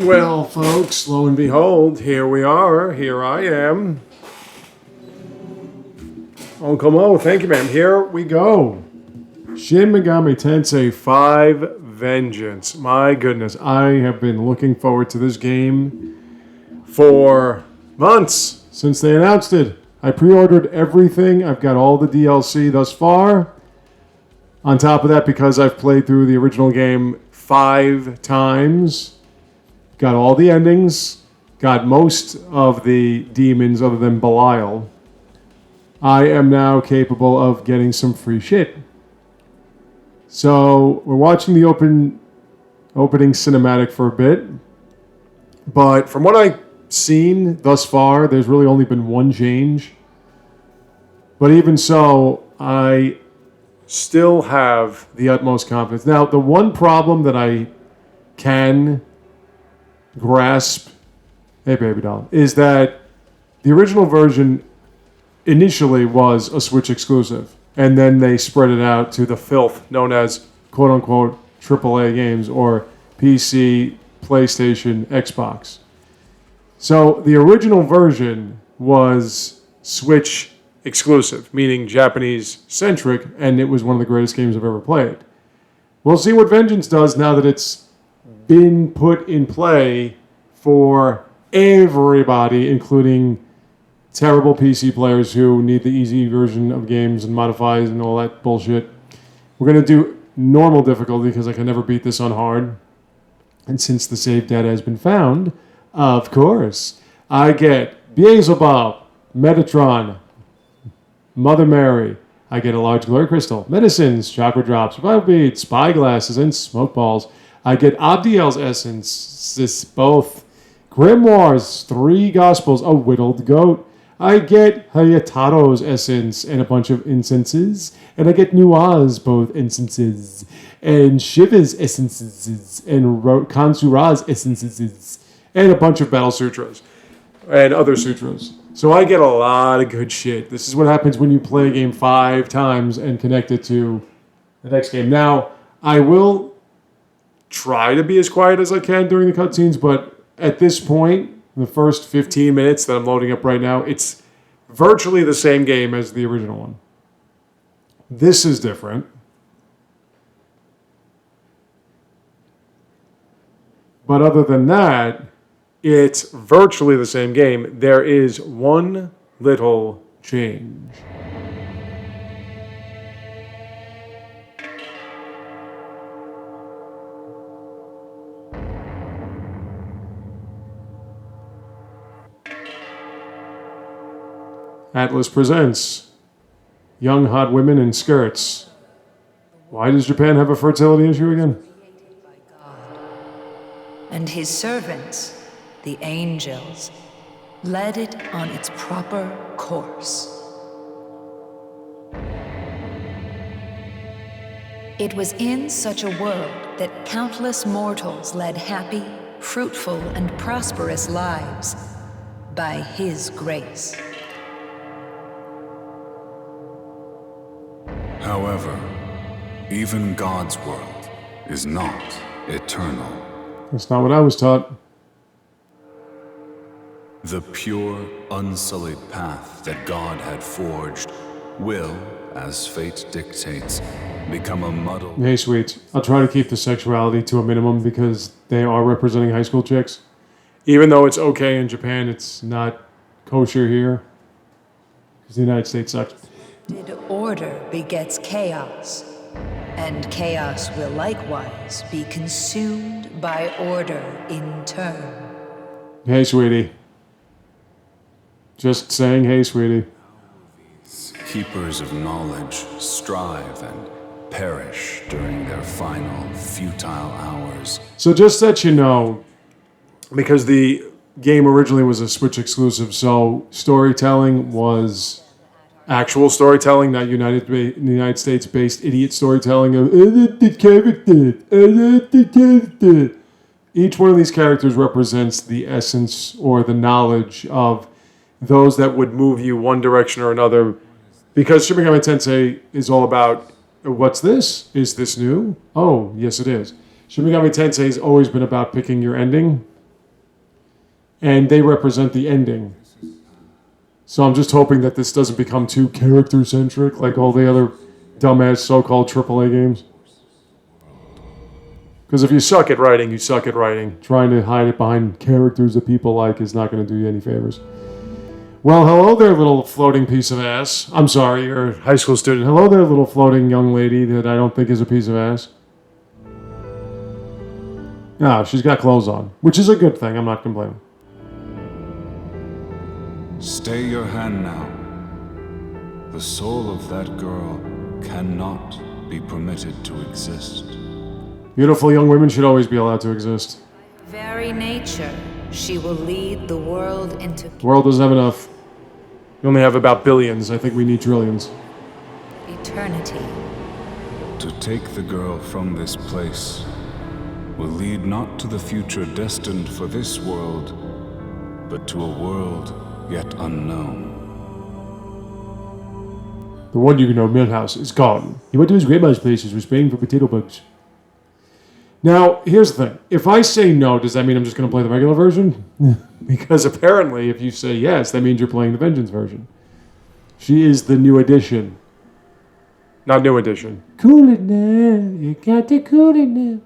Well, folks, lo and behold, here we are. Here I am. Oh, come on. Thank you, ma'am. Here we go. Shin Megami Tensei 5 Vengeance. My goodness, I have been looking forward to this game for months since they announced it. I pre-ordered everything. I've got all the DLC thus far. On top of that, because I've played through the original game 5 times, got all the endings, got most of the demons other than Belial, I am now capable of getting some free shit. So we're watching the opening cinematic for a bit, but from what I've seen thus far, there's really only been one change. But even so, I still have the utmost confidence. Now, the one problem that I can grasp, hey baby doll, is that the original version initially was a Switch exclusive, and then they spread it out to the filth known as quote-unquote AAA games, or PC, PlayStation, Xbox. So the original version was Switch exclusive, meaning Japanese-centric, and it was one of the greatest games I've ever played. We'll see what Vengeance does now that it's been put in play for everybody, including terrible PC players who need the easy version of games and modifies and all that bullshit. We're going to do normal difficulty because I can never beat this on hard. And since the save data has been found, of course, I get Beelzebub, Metatron, Mother Mary. I get a large glory crystal, medicines, chakra drops, revival beads, spyglasses, and smoke balls. I get Abdiel's essence, this both grimoires, 3 gospels, a whittled goat. I get Hayataro's essence and a bunch of incenses. And I get Nua's both incenses. And Shiva's essences. And Kansura's essences. And a bunch of Battle Sutras. And other sutras. So I get a lot of good shit. This is what happens when you play a game 5 times and connect it to the next game. Now, I will try to be as quiet as I can during the cutscenes, but at this point, the first 15 minutes that I'm loading up right now, it's virtually the same game as the original one. This is different. But other than that, it's virtually the same game. There is one little change. Atlus presents young hot women in skirts. Why does Japan have a fertility issue again? And his servants, the angels, led it on its proper course. It was in such a world that countless mortals led happy, fruitful, and prosperous lives by his grace. However, even God's world is not eternal. That's not what I was taught. The pure, unsullied path that God had forged will, as fate dictates, become a muddle. Hey, sweets. I'll try to keep the sexuality to a minimum because they are representing high school chicks. Even though it's okay in Japan, it's not kosher here. Because the United States sucks. Order begets chaos, and chaos will likewise be consumed by order in turn. Hey, sweetie. Just saying, hey, sweetie. Keepers of knowledge strive and perish during their final, futile hours. So just that you know, because the game originally was a Switch exclusive, so storytelling was actual storytelling, not United States-based idiot storytelling of the character. Each one of these characters represents the essence or the knowledge of those that would move you one direction or another. Because Shin Megami Tensei is all about, what's this? Is this new? Oh, yes it is. Shin Megami Tensei has always been about picking your ending. and they represent the ending. So I'm just hoping that this doesn't become too character-centric like all the other dumbass so-called AAA games. Because if you suck at writing, you suck at writing. Trying to hide it behind characters that people like is not going to do you any favors. Well, hello there, little floating piece of ass. I'm sorry, you're a high school student. Hello there, little floating young lady that I don't think is a piece of ass. Ah, she's got clothes on, which is a good thing. I'm not complaining. Stay your hand now. The soul of that girl cannot be permitted to exist. Beautiful young women should always be allowed to exist. Very nature, she will lead the world into The world doesn't have enough. We only have about billions. I think we need trillions. eternity. To take the girl from this place will lead not to the future destined for this world, but to a world yet unknown. The one you know, Millhouse, is gone. He went to his grandma's place. He's spraying for potato bugs. Now, here's the thing. If I say no, does that mean I'm just going to play the regular version? Because apparently, if you say yes, that means you're playing the Vengeance version. She is the new edition. Not new edition. Cool it now. You got to cool it now.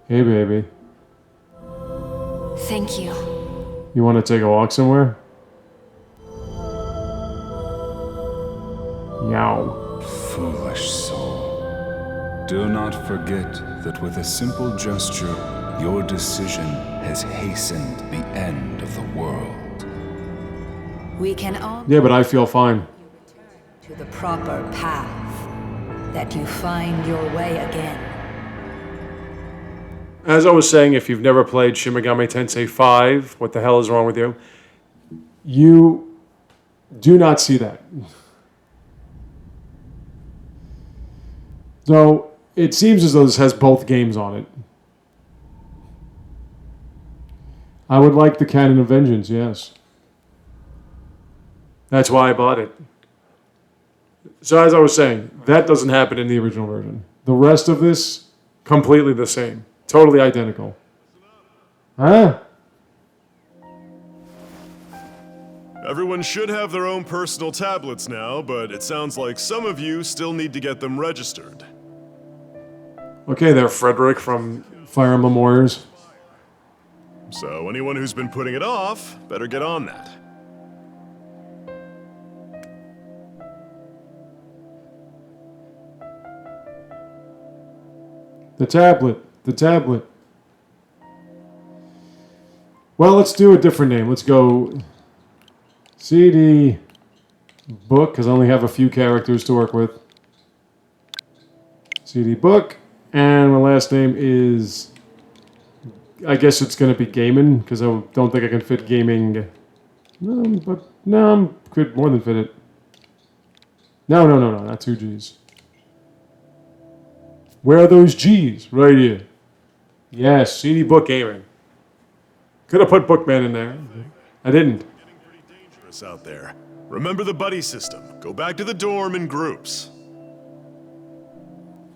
Hey, baby. Thank you. You want to take a walk somewhere? Yow. Foolish soul. Do not forget that with a simple gesture, your decision has hastened the end of the world. We can all Yeah, but I feel fine. to the proper path, that you find your way again. As I was saying, if you've never played Shin Megami Tensei 5, what the hell is wrong with you? You do not see that. So, it seems as though this has both games on it. I would like the Canon of Vengeance, yes. That's why I bought it. So as I was saying, that doesn't happen in the original version. The rest of this, completely the same. Totally identical. Huh? Everyone should have their own personal tablets now, but it sounds like some of you still need to get them registered. Okay there, Frederick from Fire Emblem Warriors. So anyone who's been putting it off, better get on that. The tablet. Well, let's do a different name. Let's go CD book, because I only have a few characters to work with. CD book, and my last name is, I guess it's going to be gaming, because I don't think I can fit gaming. No, I could more than fit it. No, not two G's. Where are those G's? Right here. Yes, CD Book Gaming. Could have put Bookman in there. I didn't. Getting pretty dangerous out there. Remember the buddy system. Go back to the dorm in groups.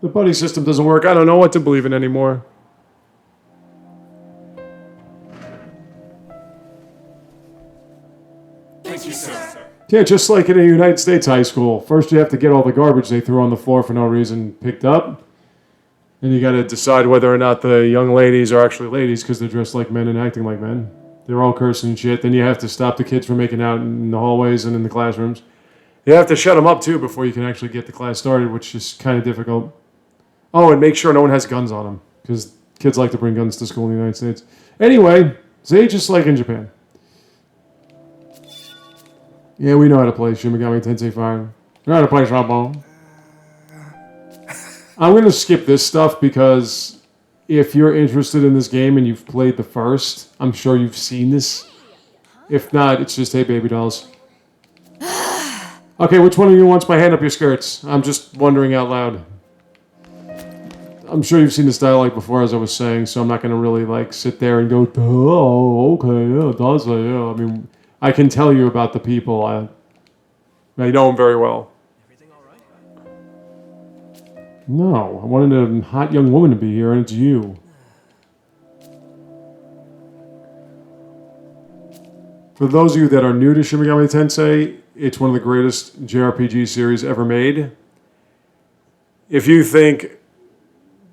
The buddy system doesn't work. I don't know what to believe in anymore. Thank you, sir. Yeah, just like in a United States high school. First you have to get all the garbage they threw on the floor for no reason picked up. And you got to decide whether or not the young ladies are actually ladies because they're dressed like men and acting like men. They're all cursing and shit. Then you have to stop the kids from making out in the hallways and in the classrooms. You have to shut them up, too, before you can actually get the class started, which is kind of difficult. Oh, and make sure no one has guns on them because kids like to bring guns to school in the United States. Anyway, see, just like in Japan. Yeah, we know how to play Shin Megami Tensei Fire. We know how to play trombone. I'm going to skip this stuff because if you're interested in this game and you've played the first, I'm sure you've seen this. If not, it's just, hey, baby dolls. Okay, which one of you wants my hand up your skirts? I'm just wondering out loud. I'm sure you've seen this dialogue before, as I was saying, so I'm not going to really, like, sit there and go, oh, okay, yeah, does it, yeah. I mean, I can tell you about the people. I know them very well. No, I wanted a hot young woman to be here, and it's you. For those of you that are new to Shin Megami Tensei, it's one of the greatest JRPG series ever made. If you think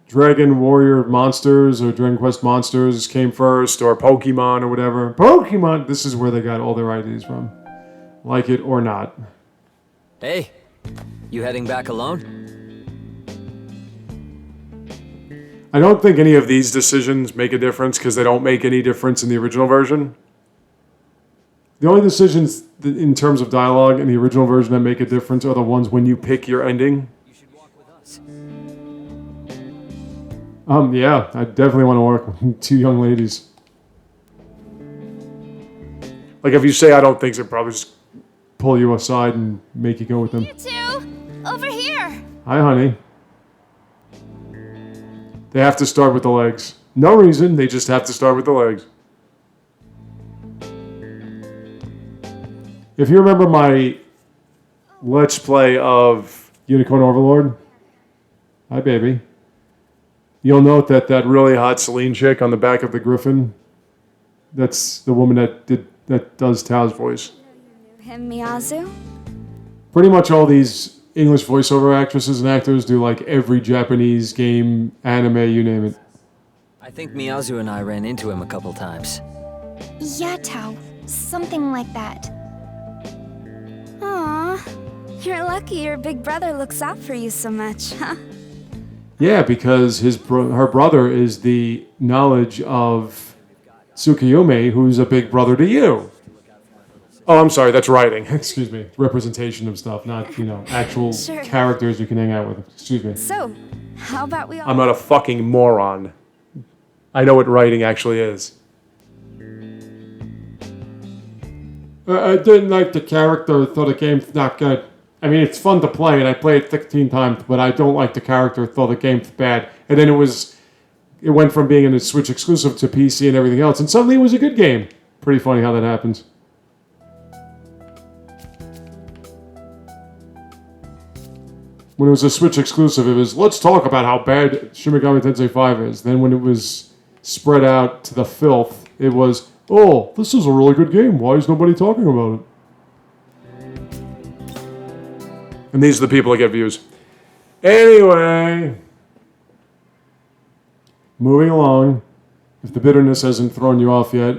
Dragon Warrior Monsters or Dragon Quest Monsters came first, or Pokemon or whatever, Pokemon, this is where they got all their ideas from. Like it or not. Hey, you heading back alone? I don't think any of these decisions make a difference because they don't make any difference in the original version. The only decisions in terms of dialogue in the original version that make a difference are the ones when you pick your ending. You should walk with us. Yeah, I definitely want to work with two young ladies. Like if you say I don't think so, probably just pull you aside and make you go with them. You two, over here. Hi, honey. They have to start with the legs. No reason, they just have to start with the legs. If you remember my Let's Play of Unicorn Overlord, hi baby, you'll note that that really hot Celine chick on the back of the Griffin, that's the woman that does Tao's voice. Him, Miyazu? Pretty much all these English voiceover actresses and actors do like every Japanese game, anime, you name it. I think Miyazu and I ran into him a couple times. Yeah, Tao. Something like that. Aw, you're lucky your big brother looks out for you so much, huh? Yeah, because her brother is the knowledge of Tsukiyume, who's a big brother to you. Oh, I'm sorry, that's writing. Excuse me. Representation of stuff, not, actual Sure. characters you can hang out with. Excuse me. So, how about we all... I'm not a fucking moron. I know what writing actually is. I didn't like the character, thought the game's not good. I mean, it's fun to play, and I played it 16 times, but I don't like the character, thought the game's bad. And then it went from being a Switch exclusive to PC and everything else, and suddenly it was a good game. Pretty funny how that happens. When it was a Switch exclusive, it was, let's talk about how bad Shin Megami Tensei 5 is. Then when it was spread out to the filth, it was, oh, this is a really good game. Why is nobody talking about it? And these are the people that get views. Anyway, moving along. If the bitterness hasn't thrown you off yet,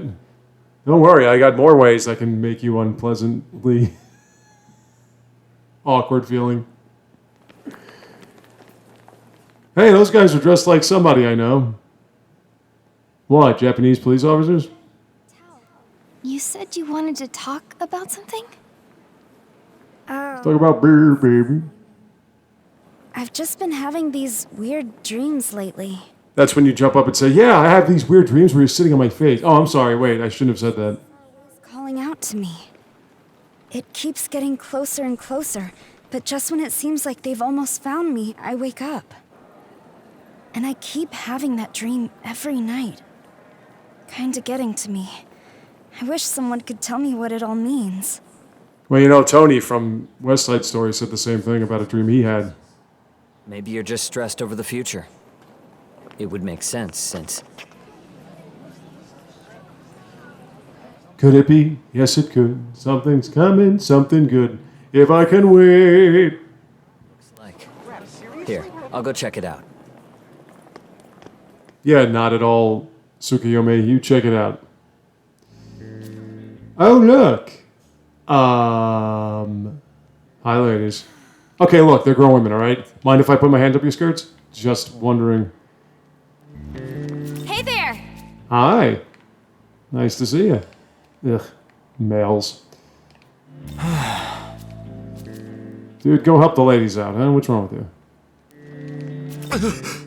don't worry, I got more ways I can make you unpleasantly awkward feeling. Hey, those guys are dressed like somebody I know. What, Japanese police officers? You said you wanted to talk about something? Talk about beer, baby. I've just been having these weird dreams lately. That's when you jump up and say, yeah, I have these weird dreams where you're sitting on my face. Oh, I'm sorry, wait, I shouldn't have said that. It's calling out to me. It keeps getting closer and closer, but just when it seems like they've almost found me, I wake up. And I keep having that dream every night. Kinda getting to me. I wish someone could tell me what it all means. Well, Tony from West Side Story said the same thing about a dream he had. Maybe you're just stressed over the future. It would make sense since... Could it be? Yes, it could. Something's coming, something good. If I can wait. Looks like... Here, I'll go check it out. Yeah, not at all, Tsukiyume. You check it out. Oh, look. Hi, ladies. Okay, look, they're grown women, all right? Mind if I put my hand up your skirts? Just wondering. Hey there! Hi. Nice to see you. Ugh, males. Dude, go help the ladies out, huh? What's wrong with you?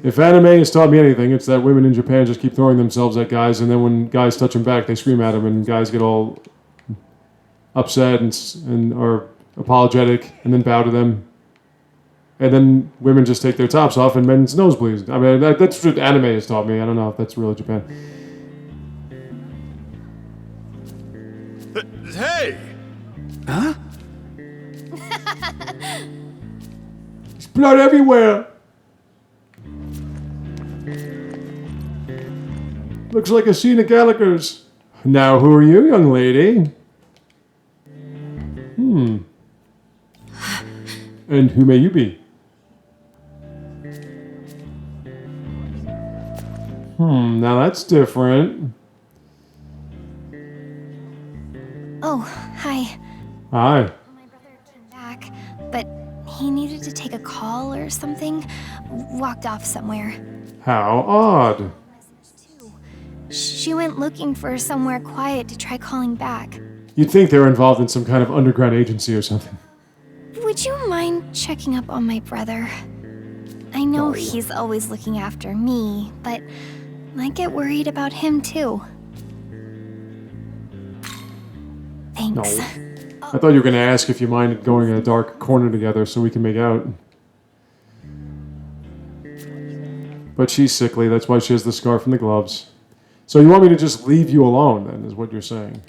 If anime has taught me anything, it's that women in Japan just keep throwing themselves at guys, and then when guys touch them back, they scream at them, and guys get all upset and are apologetic, and then bow to them. And then women just take their tops off, and men's nosebleeds. I mean, that's what anime has taught me. I don't know if that's really Japan. Hey! Huh? There's blood everywhere! Looks like a scene of Gallagher's. Now, who are you, young lady? And who may you be? Now that's different. Oh, hi. Hi. My brother came back, but he needed to take a call or something. Walked off somewhere. How odd. She went looking for somewhere quiet to try calling back. You'd think they were involved in some kind of underground agency or something. Would you mind checking up on my brother? I know he's always looking after me, but I get worried about him too. Thanks. No. I thought you were going to ask if you minded going in a dark corner together so we can make out. But she's sickly, that's why she has the scarf and the gloves. So you want me to just leave you alone, then, is what you're saying.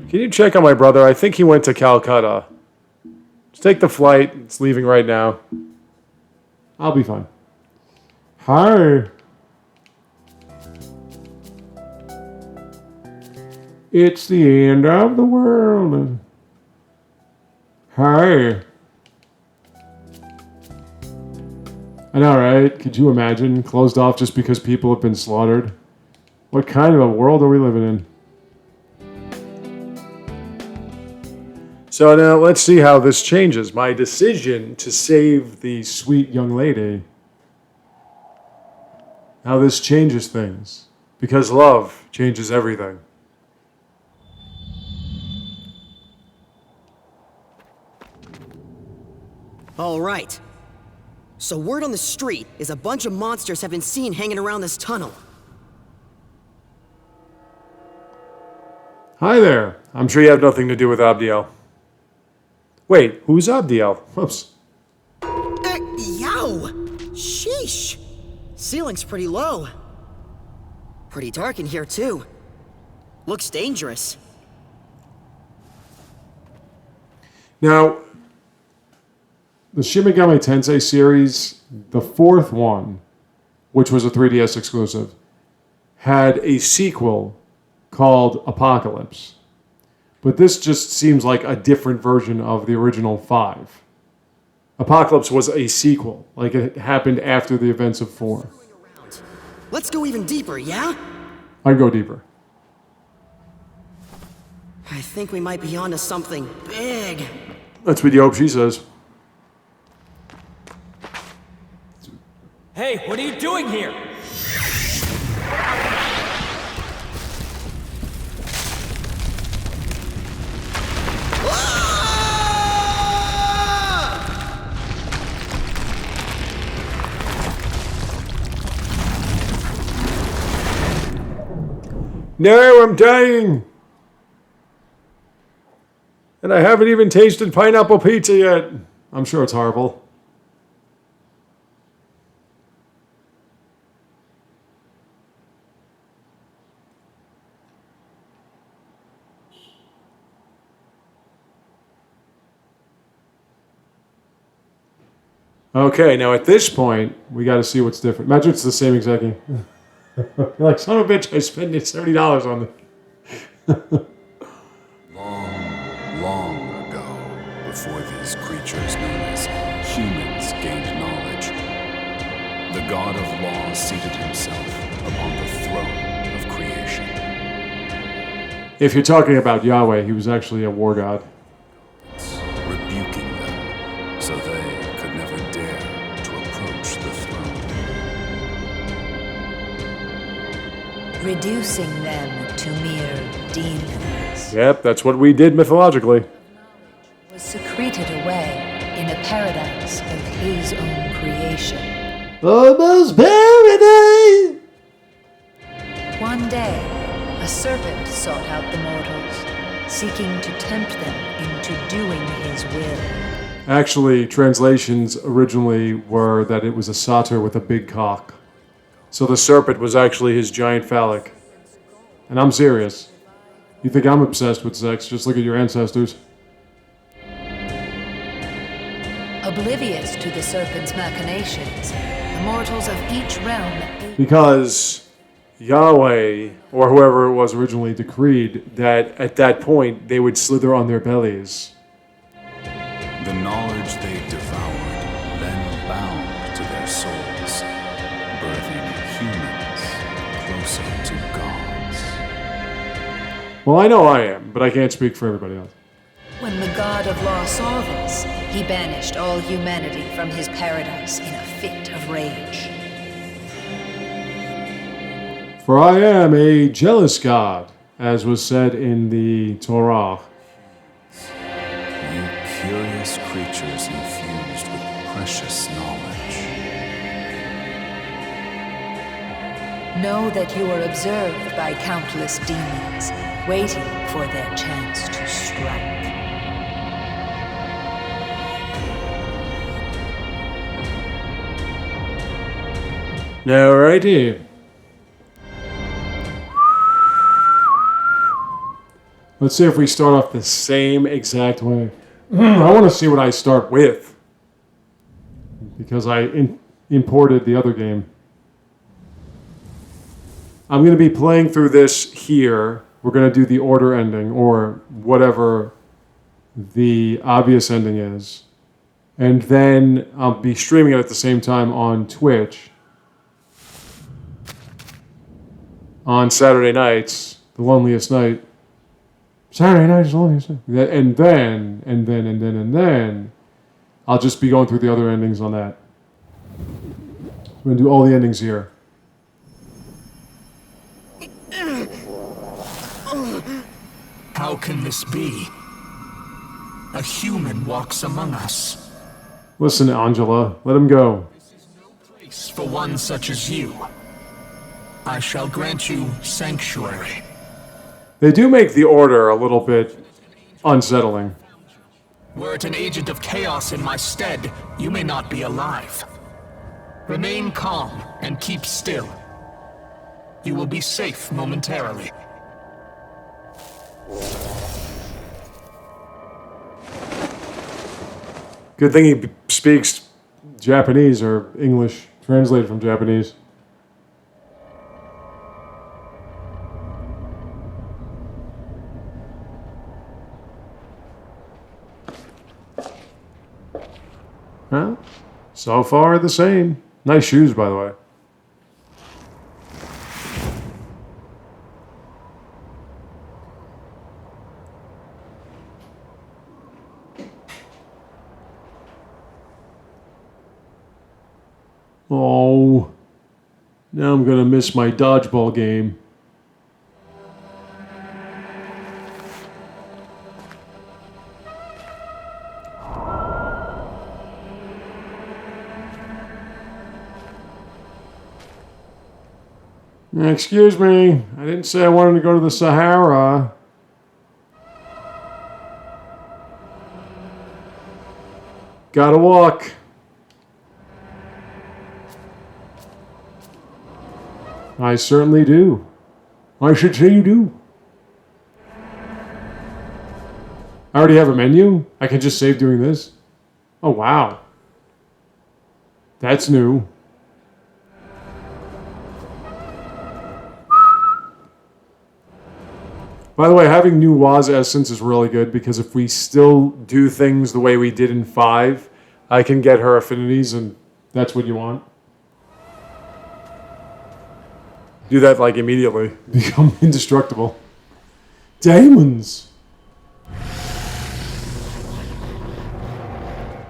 Can you check on my brother? I think he went to Calcutta. Just take the flight. It's leaving right now. I'll be fine. Hi. It's the end of the world. Hi. I know, right? Could you imagine? Closed off just because people have been slaughtered? What kind of a world are we living in? So now let's see how this changes. My decision to save the sweet young lady. How this changes things. Because love changes everything. All right. So word on the street is a bunch of monsters have been seen hanging around this tunnel. Hi there. I'm sure you have nothing to do with Abdiel. Wait, who's Abdiel? Whoops. Yow! Sheesh! Ceiling's pretty low. Pretty dark in here, too. Looks dangerous. Now, the Shin Megami Tensei series, the fourth one, which was a 3DS exclusive, had a sequel called Apocalypse. But this just seems like a different version of the original 5. Apocalypse was a sequel, like it happened after the events of 4. Let's go even deeper, yeah? I'd go deeper. I think we might be onto something big. That's what you hope she says. Hey, what are you doing here? No, I'm dying. And I haven't even tasted pineapple pizza yet. I'm sure it's horrible. Okay, now at this point, we got to see what's different. Imagine it's the same exact game. You're like, son of a bitch, I spent $70 on it. Long ago, before these creatures known as humans gained knowledge, the god of law seated himself upon the throne of creation. If you're talking about Yahweh, he was actually a war god. Rebuking them so they could never dare to approach the throne. Reducing them to mere demons. Yep, that's what we did mythologically. Was secreted away in a paradise of his own creation. Almost paradise! One day, a serpent sought out the mortals, seeking to tempt them into doing his will. Actually, translations originally were that it was a satyr with a big cock. So the serpent was actually his giant phallic. And I'm serious. You think I'm obsessed with sex? Just look at your ancestors. Oblivious to the serpent's machinations, the mortals of each realm. Because Yahweh, or whoever it was originally, decreed that at that point they would slither on their bellies. The knowledge they devoured then bound to their souls, birthing humans closer to gods. Well, I know I am, but I can't speak for everybody else. When the god of law saw this, he banished all humanity from his paradise in a fit of rage. For I am a jealous God, as was said in the Torah. You curious creatures infused with precious knowledge. Know that you are observed by countless demons, waiting for their chance to strike. Now, right here. Let's see if we start off the same exact way. I want to see what I start with. Because I imported the other game. I'm going to be playing through this here. We're going to do the order ending, or whatever the obvious ending is. And then I'll be streaming it at the same time on Twitch. On Saturday nights, the loneliest night. Saturday night is the loneliest night. And then, I'll just be going through the other endings on that. I'm going to do all the endings here. How can this be? A human walks among us. Listen, Angela, let him go. Place for one such as you. I shall grant you sanctuary. They do make the order a little bit unsettling. Were it an agent of chaos in my stead, you may not be alive. Remain calm and keep still. You will be safe momentarily. Good thing he speaks Japanese or English, translated from Japanese. Well, so far the same. Nice shoes, by the way. Oh, now I'm gonna miss my dodgeball game. Excuse me, I didn't say I wanted to go to the Sahara. Gotta walk. I certainly do. I should say you do. I already have a menu? I can just save doing this? Oh, wow. That's new. By the way, having new Waz Essence is really good because if we still do things the way we did in 5, I can get her affinities and that's what you want. Do that like immediately. Become indestructible. Diamonds!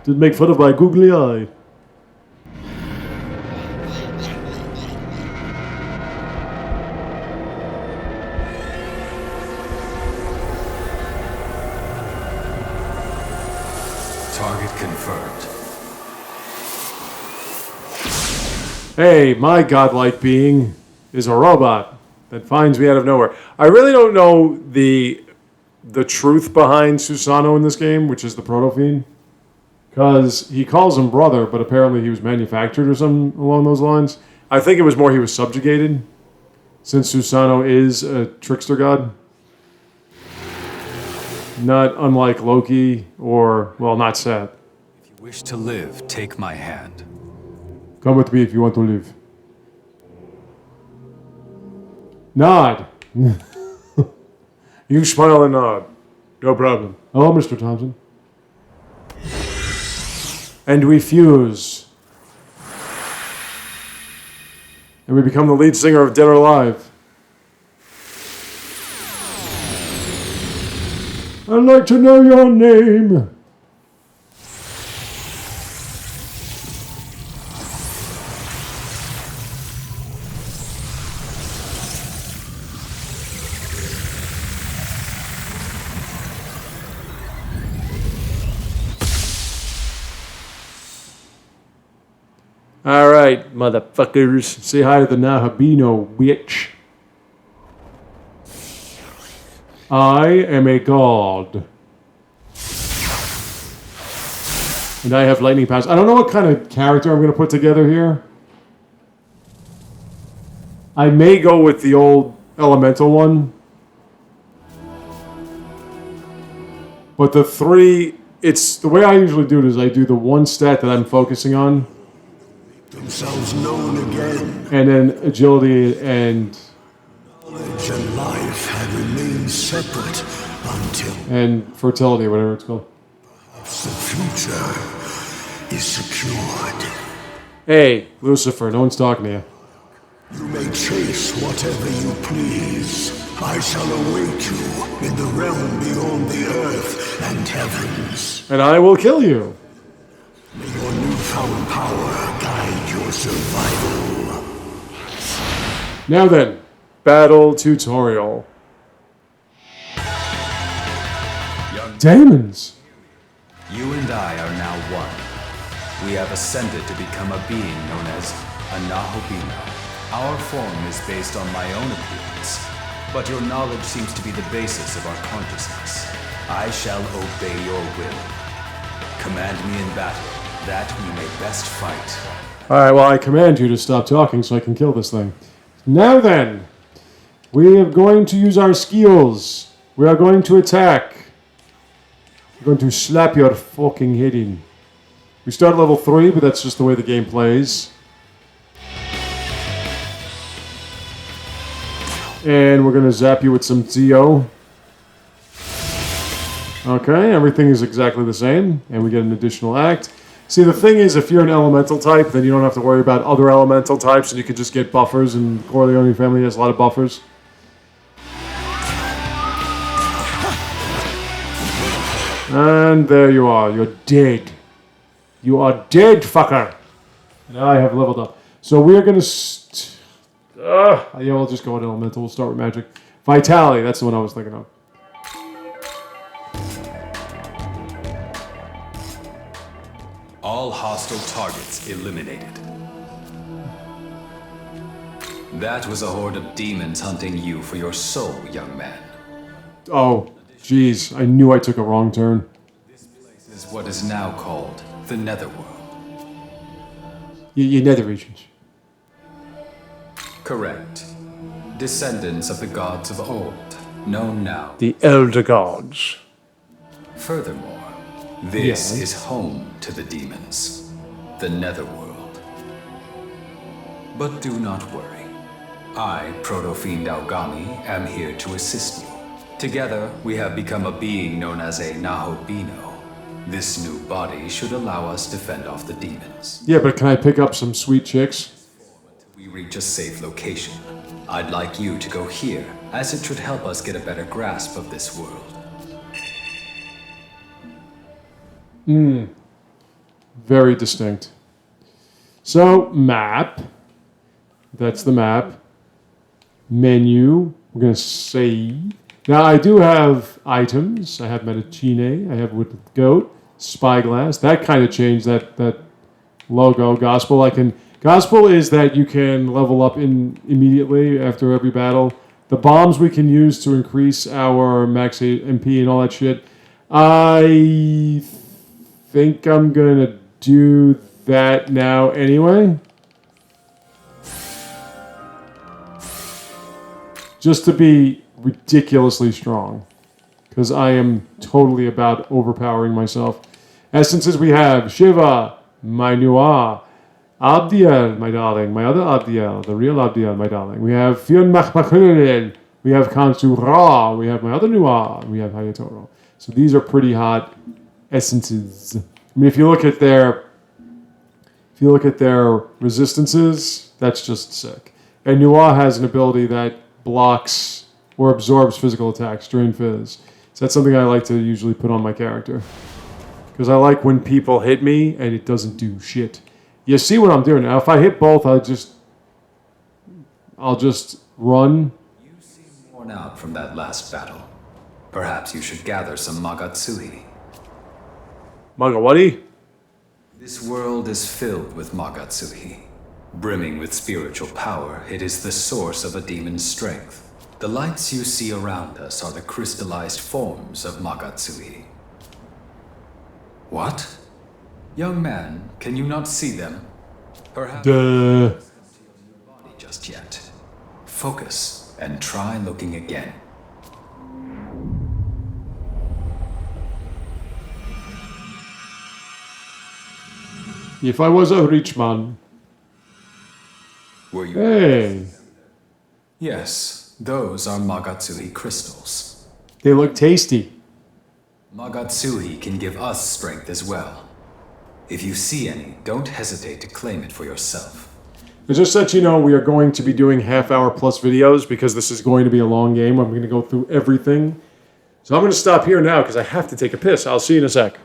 Did make fun of my googly eye. Target confirmed. Hey, my godlike being is a robot that finds me out of nowhere. I really don't know the truth behind Susano in this game, which is the Proto-Fiend. Because he calls him brother, but apparently he was manufactured or something along those lines. I think it was more he was subjugated, since Susano is a trickster god. Not unlike Loki or, well, not Seth. If you wish to live, take my hand. Come with me if you want to live. Nod. You smile and nod. No problem. Hello, Mr. Thompson. And we fuse. And we become the lead singer of Dead or Alive. I'd like to know your name. All right, motherfuckers. Say hi to the Nahabino witch. I am a god. And I have lightning powers. I don't know what kind of character I'm going to put together here. I may go with the old elemental one. But the three, it's the way I usually do it is I do the one stat that I'm focusing on. Themselves known again. And then agility and Knowledge and life had remained separate until and fertility, whatever it's called. perhaps the future is secured. Hey, Lucifer, no one's talking to you. You may chase whatever you please. I shall await you in the realm beyond the earth and heavens. And I will kill you. May your newfound power guide your survival. Now then, battle tutorial. Demons. You and I are now one. We have ascended to become a being known as a Nahobino. Our form is based on my own appearance, but your knowledge seems to be the basis of our consciousness. I shall obey your will. Command me in battle, that we may best fight. Alright, well, I command you to stop talking so I can kill this thing. Now then, we are going to use our skills. We are going to attack. We're going to slap your fucking head in. We start at level 3, but that's just the way the game plays. And we're going to zap you with some Zio. Okay, everything is exactly the same. And we get an additional act. See, the thing is, if you're an elemental type, then you don't have to worry about other elemental types, and you can just get buffers, and Corleone family has a lot of buffers. And there you are. You're dead. You are dead, fucker. Now I have leveled up. So we're going to... yeah, we'll just go with elemental. We'll start with magic. Vitality, that's the one I was thinking of. All hostile targets eliminated. That was a horde of demons hunting you for your soul, young man. Oh, jeez. I knew I took a wrong turn. This place is what is now called the Netherworld. You nether regions. Correct. Descendants of the gods of old, known now. The Elder Gods. Furthermore, this Yes. is home to the demons, the Netherworld. But do not worry. I, Proto-Fiend Aogami, am here to assist you. Together, we have become a being known as a Nahobino. This new body should allow us to fend off the demons. Yeah, but can I pick up some sweet chicks? We reach a safe location. I'd like you to go here, as it should help us get a better grasp of this world. Very distinct. So, map. That's the map. Menu. We're going to save. Now, I do have items. I have Medicine. I have Wood with Goat. Spyglass. That kind of changed that logo. Gospel. Gospel is that you can level up immediately after every battle. The bombs we can use to increase our max MP and all that shit. I think I'm going to do that now anyway. Just to be ridiculously strong. Because I am totally about overpowering myself. Essences we have Shiva, Mainua, Abdiel, my darling. My other Abdiel. The real Abdiel, my darling. We have Fionn MacMacCullen. We have Kansu Ra. We have my other Noir. We have Hayatoro. So these are pretty hot essences. I mean, if you look at their resistances, that's just sick. And Noir has an ability that blocks or absorbs physical attacks, Drain Fizz. So that's something I like to usually put on my character. Because I like when people hit me and it doesn't do shit. You see what I'm doing now. If I hit both, I'll just run. You seem worn out from that last battle. Perhaps you should gather some Magatsuhi. Magawati? This world is filled with Magatsuhi. Brimming with spiritual power, it is the source of a demon's strength. The lights you see around us are the crystallized forms of Magatsuhi. What? Young man, can you not see them? Perhaps Duh. body just yet. Focus and try looking again. If I was a rich man. Were you? Hey. Yes, those are Magatsuhi crystals. They look tasty. Magatsuhi can give us strength as well. If you see any, don't hesitate to claim it for yourself. But just so that you know, we are going to be doing half-hour plus videos because this is going to be a long game. I'm going to go through everything. So I'm going to stop here now because I have to take a piss. I'll see you in a sec.